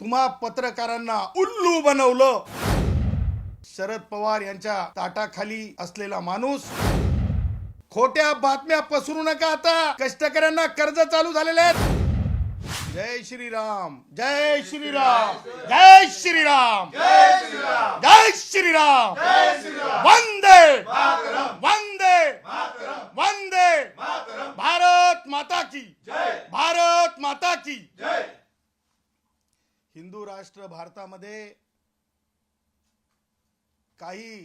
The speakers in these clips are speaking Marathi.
तुम्हा पत्रकारांना उल्लू बनवलं। शरद पवार यांच्या ताटाखाली असलेला माणूस खोट्या बातम्या पसरू नका। आता कष्टकऱ्यांना कर्ज चालू झालेले आहेत। जय श्रीराम, जय श्रीराम, जय श्रीराम, जय श्रीराम, जय श्रीराम, जय श्रीराम। वंदे वंदे वंदे भारत माता की जय, भारत माता की जय। हिंदू राष्ट्र भारतामध्ये काही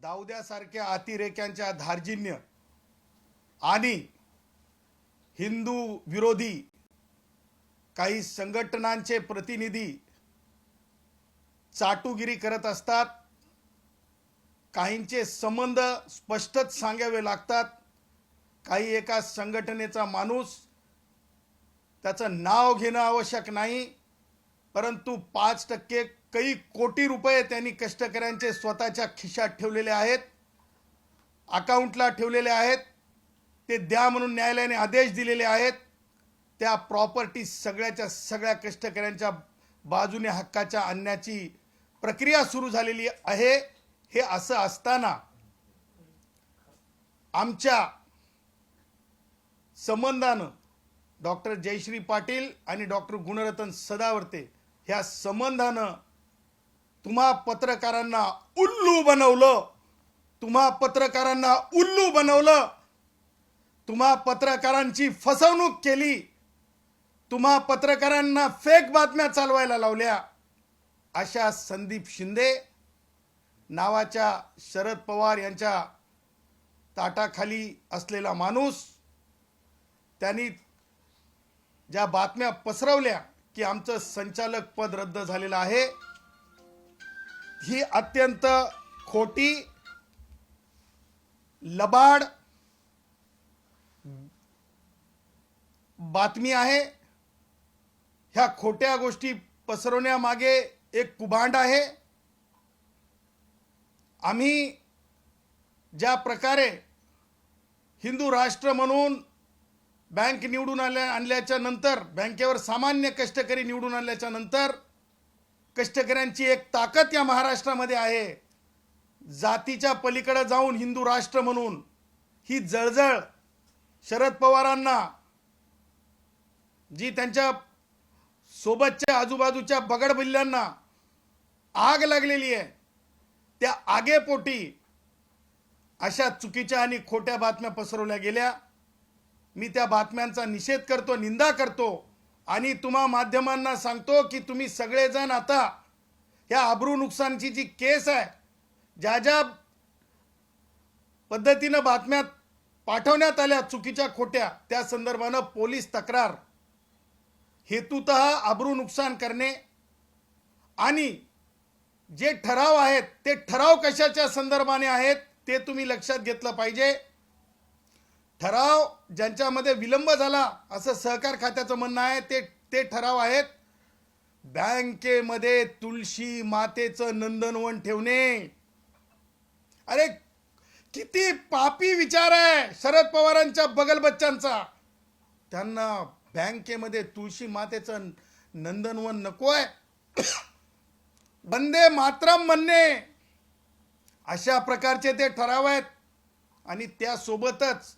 दाऊद्यासारख्या अतिरेक्यांच्या धार्जिन्य आणि हिंदू विरोधी काही संघटनांचे प्रतिनिधी चाटुगिरी करत असतात। काहींचे संबंध स्पष्टच सांगावे लागतात। काही एका संघटनेचा माणूस, त्याचं नाव घेणं आवश्यक नाही, परंतु 5% काही कोटी रुपये त्यांनी कष्टकऱ्यांचे स्वतःच्या खिशात ठेवलेले आहेत, अकाउंटला ठेवलेले आहेत। ते द्या म्हणून न्यायालयाने आदेश दिलेले आहेत। त्या प्रॉपर्टी सगळ्याच्या सगळ्या कष्टकऱ्यांच्या बाजूने हक्काच्या आणण्याची प्रक्रिया सुरू झालेली आहे। हे असं असताना आमच्या संबंधानं डॉक्टर जयश्री पाटील आणि डॉक्टर गुणरत्न सदावर्ते ह्या संबंधानं तुम्हा पत्रकारांना उल्लू बनवलं। तुम्हा पत्रकारांना उल्लू बनवलं। तुम्हा पत्रकारांची फसवणूक केली। तुम्हा पत्रकारांना फेक बातम्या चालवायला लावल्या। अशा संदीप शिंदे नावाच्या शरद पवार यांच्या ताटाखाली असलेला माणूस, त्यांनी ज्या बातम्या पसरवल्या की आमचं संचालक पद रद्द झालेलं आहे, ही अत्यंत खोटी, लबाड बातमी आहे। ह्या खोट्या गोष्टी पसरवण्यामागे एक कुभांड आहे। आम्ही ज्या प्रकारे हिंदू राष्ट्र म्हणून बँक निवडून आणल्याच्या नंतर, बँकेवर सामान्य कष्टकरी निवडून आणल्याच्या नंतर कष्टकऱ्यांची एक ताकद या महाराष्ट्रामध्ये आहे। जातीच्या पलीकडे जाऊन हिंदू राष्ट्र म्हणून ही जळजळ शरद पवारांना, जी त्यांच्या सोबतच्या आजूबाजूच्या बगडबिल्ल्यांना आग लागलेली आहे, त्या आगेपोटी अशा चुकीच्या आणि खोट्या बातम्या पसरवल्या गेल्या। मी त्या बातम्यांचा निषेध करतो, निंदा करतो आणि तुम्हा माध्यमांना सांगतो की तुम्ही सगळेजण आता या अब्रू नुकसानची जी केस आहे, ज्या ज्या पद्धतीनं बातम्या पाठवण्यात आल्या चुकीच्या खोट्या, त्या संदर्भानं पोलीस तक्रार, हेतुतः अब्रू नुकसान करणे आणि जे ठराव आहेत ते ठराव कशाच्या संदर्भाने आहेत ते तुम्ही लक्षात घेतलं पाहिजे। ठराव ज्यांच्यामध्ये विलंब झाला असं सहकार खात्याचं म्हणणं आहे, ते ठराव आहेत बँकेमध्ये तुळशी मातेचं नंदनवन ठेवणे। अरे किती पापी विचार आहे शरद पवारांच्या बगल बच्चांचा। त्यांना बँकेमध्ये तुळशी मातेचं नंदनवन नकोय, वंदे मातरम म्हणणे, अशा प्रकारचे ते ठराव आहेत। आणि त्यासोबतच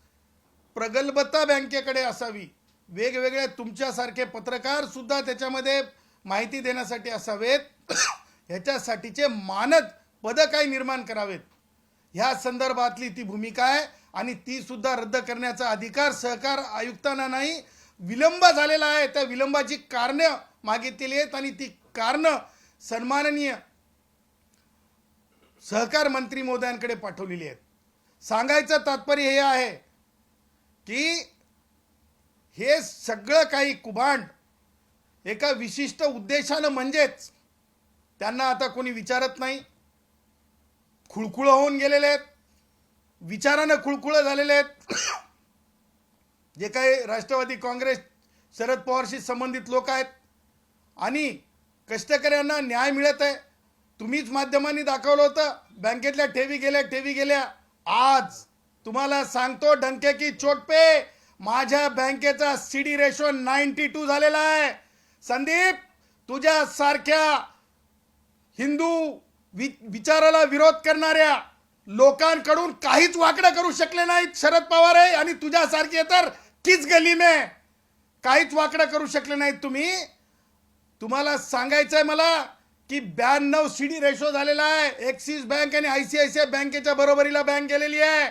प्रगल्भता बँकेकडे असावी, वेगवेगळे तुमच्यासारखे पत्रकार सुद्धा त्याच्यामध्ये माहिती देण्यासाठी असावेत, ह्याच्यासाठीचे मानद पद काय निर्माण करावेत, ह्या संदर्भातली ती भूमिका आहे। आणि ती सुद्धा रद्द करण्याचा अधिकार सहकार आयुक्तांना नाही। विलंब झालेला आहे, त्या विलंबाची कारणं मागितलेली आहेत आणि ती कारणं सन्माननीय सहकार मंत्री महोदयांकडे पाठवलेली आहेत। सांगायचं तात्पर्य हे आहे की हे सगळं काही कुभांड एका विशिष्ट उद्देशानं, म्हणजेच त्यांना आता कोणी विचारत नाही, खुळखुळं होऊन गेलेले आहेत, विचारानं खुळखुळं झालेले आहेत। जे काही राष्ट्रवादी काँग्रेस शरद पवारशी संबंधित लोक आहेत आणि कष्टकऱ्यांना न्याय मिळत आहे। तुम्हीच माध्यमांनी दाखवलं होतं, बँकेतल्या ठेवी गेल्या। आज तुम्हाला सांगतो डंके की चोट पे, माझ्या बँकेचा सीडी रेशो 92 झालेला आहे। संदीप, तुझ्या सारख्या हिंदू विचाराला विरोध करणाऱ्या लोकांकडून काहीच वाकडं करू शकले नाहीत शरद पवार आहे, आणि तुझ्यासारखे तर किस गली में काहीच वाकडं करू शकले नाहीत तुम्ही. तुम्हाला सांगायचंय मला की 92 CD रेशो झालेला आहे. ॲक्सिस बँक आणि ICICI बँकेच्या बरोबरीला बँक गेलेली आहे.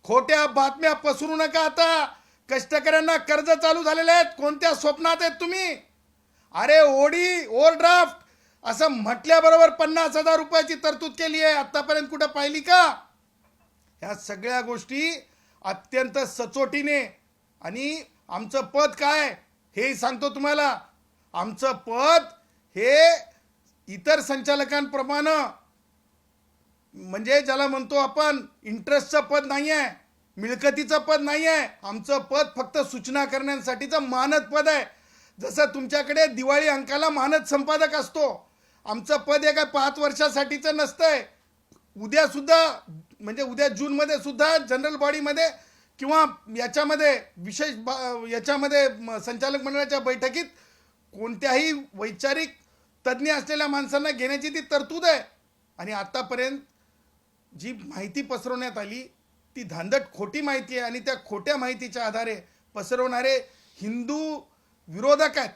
खोट्या बातम्या पसरू नका. आता कष्टकऱ्यांना कर्ज चालू झालेले आहेत. कोणत्या स्वप्नात आहेत तुम्ही? अरे ओव्हरड्राफ्ट असं म्हटल्याबरोबर 50,000 रुपयाची तरतूद केली आहे. आतापर्यंत कुठं पाहिली का? ह्या सगळ्या गोष्टी अत्यंत सचोटीने, आणि आमचं पद काय हे सांगतो तुम्हाला. आमचं पद हे इतर संचालकांप्रमाणे, म्हणजे ज्याला म्हणतो आपण इंटरेस्टचं पद नाही आहे, मिळकतीचं पद नाही आहे. आमचं पद फक्त सूचना करण्यासाठीचं मानद पद आहे. जसं तुमच्याकडे दिवाळी अंकाला मानद संपादक असतो, आमचं पद हे काय 5 वर्षासाठीचं नसतंय. उद्या सुद्धा, म्हणजे उद्या जूनमध्ये सुद्धा जनरल बॉडीमध्ये किंवा याच्यामध्ये विशेष याच्यामध्ये संचालक मंडळाच्या बैठकीत कोणत्याही वैचारिक तज्ज्ञ असलेल्या माणसांना घेण्याची ती तरतूद आहे. आणि आतापर्यंत जी माहिती पसरवण्यात आली ती धांदट खोटी माहिती आहे, आणि त्या खोट्या माहितीच्या आधारे पसरवणारे हिंदू विरोधक आहेत,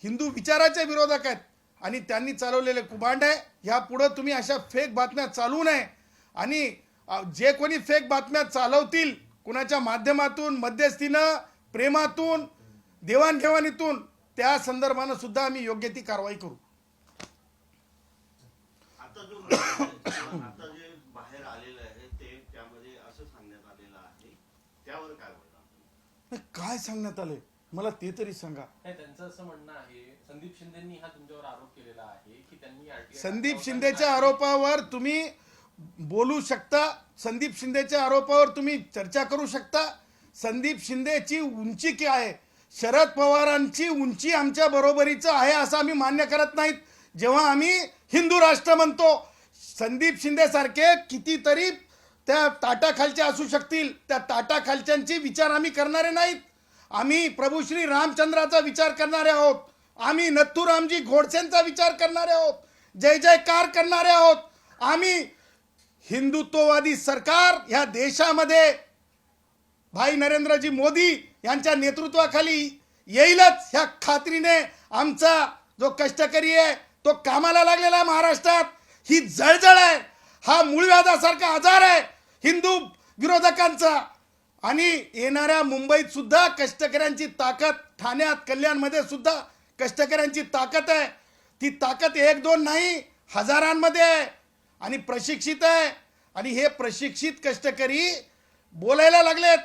हिंदू विचाराचे विरोधक आहेत, आणि त्यांनी चालवलेले कुभांड आहे. ह्यापुढं तुम्ही अशा फेक बातम्या चालवू नये. आणि जे कोणी फेक बातम्या चालवतील, कुणाच्या माध्यमातून, मध्यस्थीनं, प्रेमातून, देवाणघेवाणीतून, त्या संदर्भानं सुद्धा आम्ही योग्य ती कारवाई करू. आता जे बाहेर आलेलं आहे ते त्यामध्ये असं सांगण्यात आलेलं आहे, त्यावर काय बोलणार? काय सांगण्यात आलंय मला ते तरी सांगा. त्यांचं असं म्हणणं आहे, संदीप शिंदेंनी हा तुमच्यावर आरोप केलेला आहे की त्यांनी संदीप शिंदेच्या आरोपावर तुम्ही बोलू शकता, संदीप शिंदेच्या आरोपावर तुम्ही चर्चा करू शकता. संदीप शिंदेची उंची काय आहे? शरद पवारांची उंची आमच्या बरोबरीचं आहे असं आम्ही मान्य करत नाहीत. जेव्हा आम्ही हिंदू राष्ट्र म्हणतो, संदीप शिंदे सारखे कितीतरी त्या ताटाखालचे असू शकतील, त्या ताटाखालच्यांचे विचार आम्ही करणारे नाहीत. आम्ही प्रभू श्री रामचंद्राचा विचार करणारे आहोत. आम्ही नथुरामजी गोडसेंचा विचार करणारे आहोत. जय जयकार करणारे आहोत. आम्ही हिंदुत्ववादी सरकार ह्या देशामध्ये भाई नरेंद्रजी मोदी यांच्या नेतृत्वाखाली येईलच ह्या खात्रीने आमचा जो कष्टकरी आहे तो कामाला लागलेला आहे. महाराष्ट्रात ही जळजळ आहे, हा मूळव्याधासारखा आजार आहे हिंदू विरोधकांचा. आणि येणाऱ्या मुंबईत सुद्धा कष्टकऱ्यांची ताकद, ठाण्यात, कल्याणमध्ये सुद्धा कष्टकऱ्यांची ताकद आहे. ती ताकद 1-2 नाही, हजारांमध्ये आहे, आणि प्रशिक्षित आहे. आणि हे प्रशिक्षित कष्टकरी बोलायला लागलेत,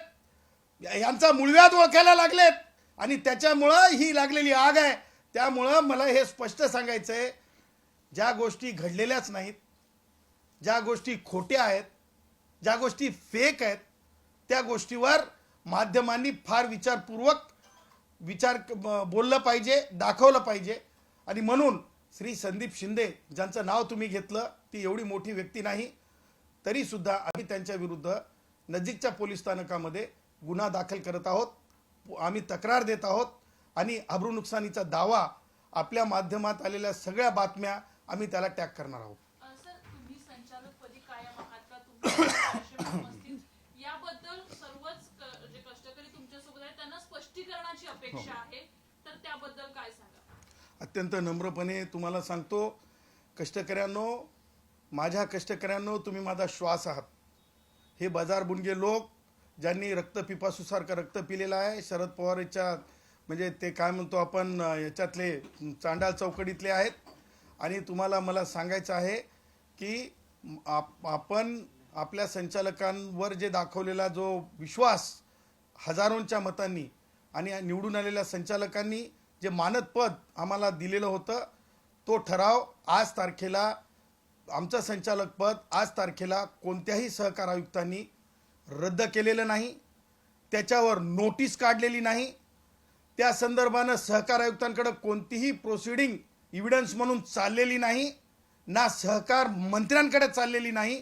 यांचा मूळव्याध ओळखायला लागलेत, आणि त्याच्यामुळं ही लागलेली आग आहे. त्यामुळं मला हे स्पष्ट सांगायचं आहे, ज्या गोष्टी घडलेल्याच नाहीत, ज्या गोष्टी खोट्या आहेत, ज्या गोष्टी फेक आहेत, त्या गोष्टीवर माध्यमांनी फार विचारपूर्वक बोललं पाहिजे, दाखवलं पाहिजे. आणि म्हणून श्री संदीप शिंदे ज्यांचं नाव तुम्ही घेतलं, ती एवढी मोठी व्यक्ती नाही, तरीसुद्धा आम्ही त्यांच्या विरुद्ध नजीकच्या पोलीस स्थानकामध्ये गुन्हा दाखल करत आहोत. आम्ही तक्रार देत आहोत, आणि अब्रू नुकसानीचा दावा, आपल्या माध्यमात आलेल्या सगळ्या बातम्या आम्ही त्याला टॅग करणार आहोत. सर, तुम्ही संचालकपदी कायम आहात का? तुम्ही याबद्दल सर्वच जे कष्टकरी तुमच्यासोबत आहेत त्यांना स्पष्टीकरणाची अपेक्षा आहे, तर त्याबद्दल काय सांगा? अत्यंत नम्रपणे तुम्हाला सांगतो, कष्टकऱ्यांनो, माझ्या कष्टकऱ्यांनो, तुम्ही माझा श्वास आहात. हे बाजारबुणगे लोक ज्यांनी रक्तपिपासूसारखं रक्त पिलेलं आहे, शरद पवारच्या म्हणजे ते काय म्हणतो आपण याच्यातले चांडाळ चौकडीतले आहेत. आणि तुम्हाला मला सांगायचं आहे की आपण आपल्या संचालकांवर जे दाखवलेला जो विश्वास हजारोंच्या मतांनी आणि निवडून आलेल्या संचालकांनी जे मानद पद आम्हाला दिलेलं होतं, तो ठराव आज तारखेला, आमचं संचालक पद आज तारखेला कोणत्याही सहकार आयुक्तांनी रद्द केलेलं नाही, त्याच्यावर नोटीस काढलेली नाही, त्या संदर्भानं सहकार आयुक्तांकडे कोणतीही प्रोसिडिंग इव्हिडन्स म्हणून चाललेली नाही, ना सहकार मंत्र्यांकडे चाललेली नाही.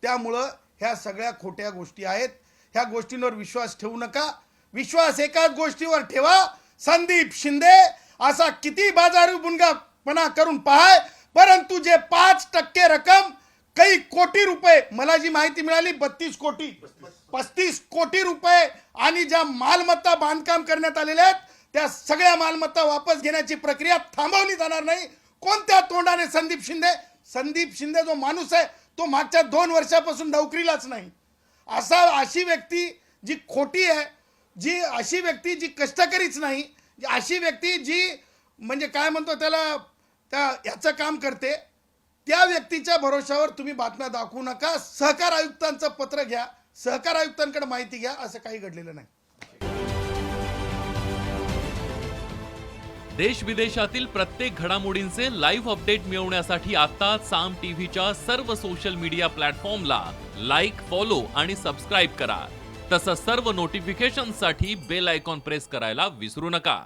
त्यामुळं ह्या सगळ्या खोट्या गोष्टी आहेत. ह्या गोष्टींवर विश्वास ठेवू नका. विश्वास एकाच गोष्टीवर ठेवा, संदीप शिंदे असा किती बाजारी बुनगापणा करून पहाय, परंतु जे 5% रक्कम काही कोटी रुपये, मला जी माहिती मिळाली 35 कोटी रुपये, आणि ज्या मालमत्ता बांधकाम करण्यात आलेल्या आहेत त्या सगळ्या मालमत्ता वापस घेण्याची प्रक्रिया थांबवली जाणार नाही. कोणत्या तोंडाने संदीप शिंदे जो माणूस आहे तो मागच्या 2 वर्षापासून नोकरीलाच नाही, अशी व्यक्ती जी खोटी आहे, अशी व्यक्ती जी कष्टकरीच नाही, अशी व्यक्ती जी म्हणजे काय म्हणतो त्याला याचं काम करते, त्या व्यक्तीच्या भरोशावर तुम्ही बातम्या दाखवू नका. सहकार आयुक्तांचं पत्र घ्या, सहकार आयुक्तांकडे माहिती घ्या, असं काही घडलेलं नाही. देश विदेशातील प्रत्येक घडामोडींचे लाईव्ह अपडेट मिळवण्यासाठी आता साम टीव्हीच्या सर्व सोशल मीडिया प्लॅटफॉर्मला लाईक, फॉलो आणि सबस्क्राईब करा. तसंच सर्व नोटिफिकेशनसाठी बेल आयकॉन प्रेस करायला विसरू नका.